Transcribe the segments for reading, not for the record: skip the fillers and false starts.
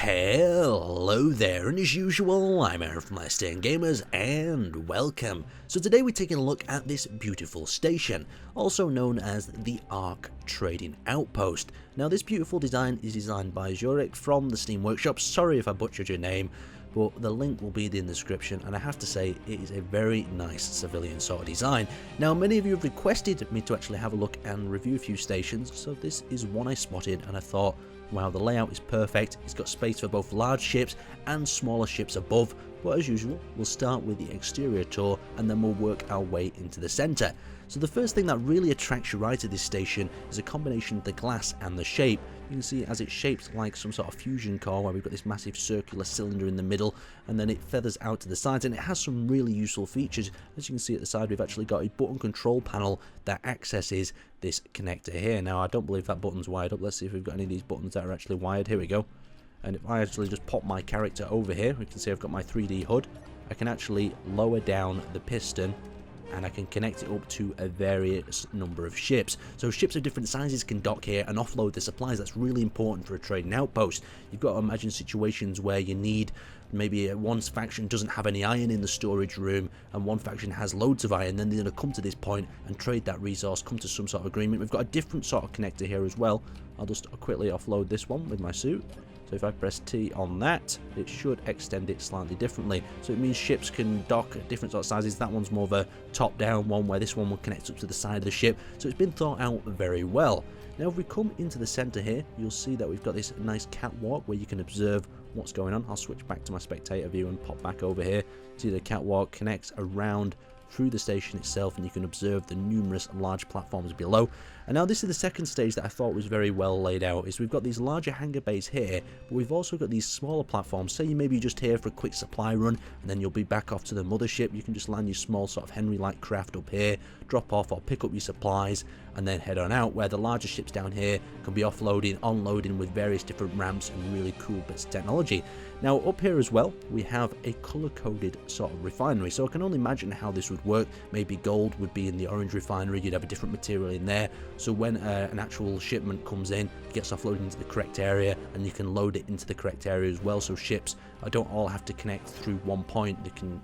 Hello there, and as usual, I'm Aaron from Let's Stay Gamers, and welcome. So today we're taking a look at this beautiful station, also known as the Ark Trading Outpost. Now this beautiful design is designed by Zurich from the Steam Workshop. Sorry if I butchered your name, but the link will be in the description, and I have to say it is a very nice civilian sort of design. Now many of you have requested me to actually have a look and review a few stations, so this is one I spotted and I thought, wow, the layout is perfect. It's got space for both large ships and smaller ships above, but as usual, we'll start with the exterior tour and then we'll work our way into the centre. So the first thing that really attracts your eye to this station is a combination of the glass and the shape. You can see as it's shaped like some sort of fusion core where we've got this massive circular cylinder in the middle and then it feathers out to the sides, and it has some really useful features. As you can see at the side, we've actually got a button control panel that accesses this connector here. Now I don't believe that button's wired up. Let's see if we've got any of these buttons that are actually wired. Here we go. And if I actually just pop my character over here, we can see I've got my 3D HUD. I can actually lower down the piston and I can connect it up to a various number of ships. So ships of different sizes can dock here and offload the supplies. That's really important for a trading outpost. You've got to imagine situations where you need, maybe one faction doesn't have any iron in the storage room and one faction has loads of iron, then they're going to come to this point and trade that resource, come to some sort of agreement. We've got a different sort of connector here as well. I'll just quickly offload this one with my suit. So if I press T on that, it should extend it slightly differently. So it means ships can dock at different sort of sizes. That one's more of a top-down one, where this one will connect up to the side of the ship. So it's been thought out very well. Now if we come into the centre here, you'll see that we've got this nice catwalk where you can observe what's going on. I'll switch back to my spectator view and pop back over here. See, the catwalk connects around through the station itself, and you can observe the numerous large platforms below. And now this is the second stage that I thought was very well laid out. Is we've got these larger hangar bays here, but we've also got these smaller platforms. Say you maybe just here for a quick supply run and then you'll be back off to the mothership. You can just land your small sort of Henry-like craft up here, drop off or pick up your supplies and then head on out, where the larger ships down here can be offloading, unloading with various different ramps and really cool bits of technology. Now up here as well, we have a color-coded sort of refinery, so I can only imagine how this would work. Maybe gold would be in the orange refinery, you'd have a different material in there, so when an actual shipment comes in, it gets offloaded into the correct area and you can load it into the correct area as well, so ships don't all have to connect through one point. They can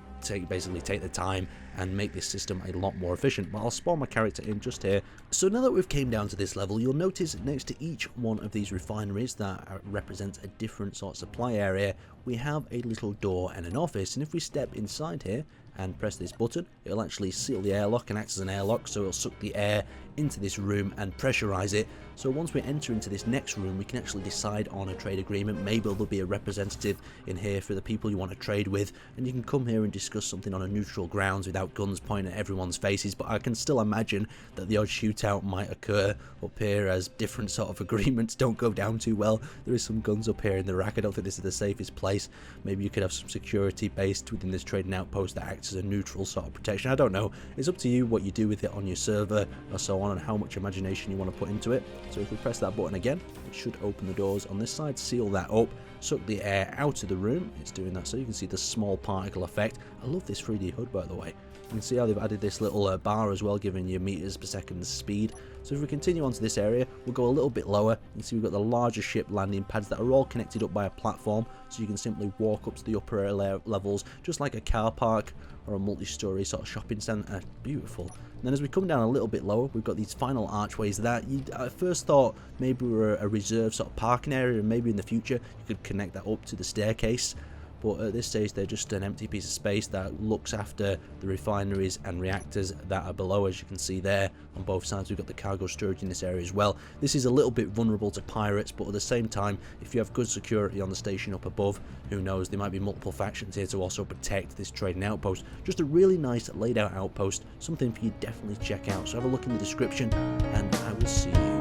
basically take the time and make this system a lot more efficient. But I'll spawn my character in just here. So now that we've came down to this level, you'll notice next to each one of these refineries that represents a different sort of supply area, we have a little door and an office. And if we step inside here and press this button, it'll actually seal the airlock and acts as an airlock, so it'll suck the air into this room and pressurize it. So once we enter into this next room, we can actually decide on a trade agreement. Maybe there'll be a representative in here for the people you want to trade with, and you can come here and discuss something on a neutral grounds without guns pointing at everyone's faces. But I can still imagine that the odd shootout might occur up here, as different sort of agreements don't go down too well. There is some guns up here in the rack. I don't think this is the safest place. Maybe you could have some security based within this trading outpost that acts as a neutral sort of protection. I don't know. It's up to you what you do with it on your server or so on, and how much imagination you want to put into it. So if we press that button again, it should open the doors on this side, seal that up, suck the air out of the room. It's doing that, so you can see the small particle effect. I love this 3D HUD, by the way. You can see how they've added this little bar as well, giving you meters per second speed. So if we continue onto this area, we'll go a little bit lower. You can see we've got the larger ship landing pads that are all connected up by a platform, so you can simply walk up to the upper levels, just like a car park or a multi-story sort of shopping centre. Beautiful. And then as we come down a little bit lower, we've got these final archways that you at first thought maybe were a reserved sort of parking area, and maybe in the future you could connect that up to the staircase. But at this stage, they're just an empty piece of space that looks after the refineries and reactors that are below. As you can see there, on both sides, we've got the cargo storage in this area as well. This is a little bit vulnerable to pirates, but at the same time, if you have good security on the station up above, who knows, there might be multiple factions here to also protect this trading outpost. Just a really nice laid out outpost, something for you to definitely check out. So have a look in the description, and I will see you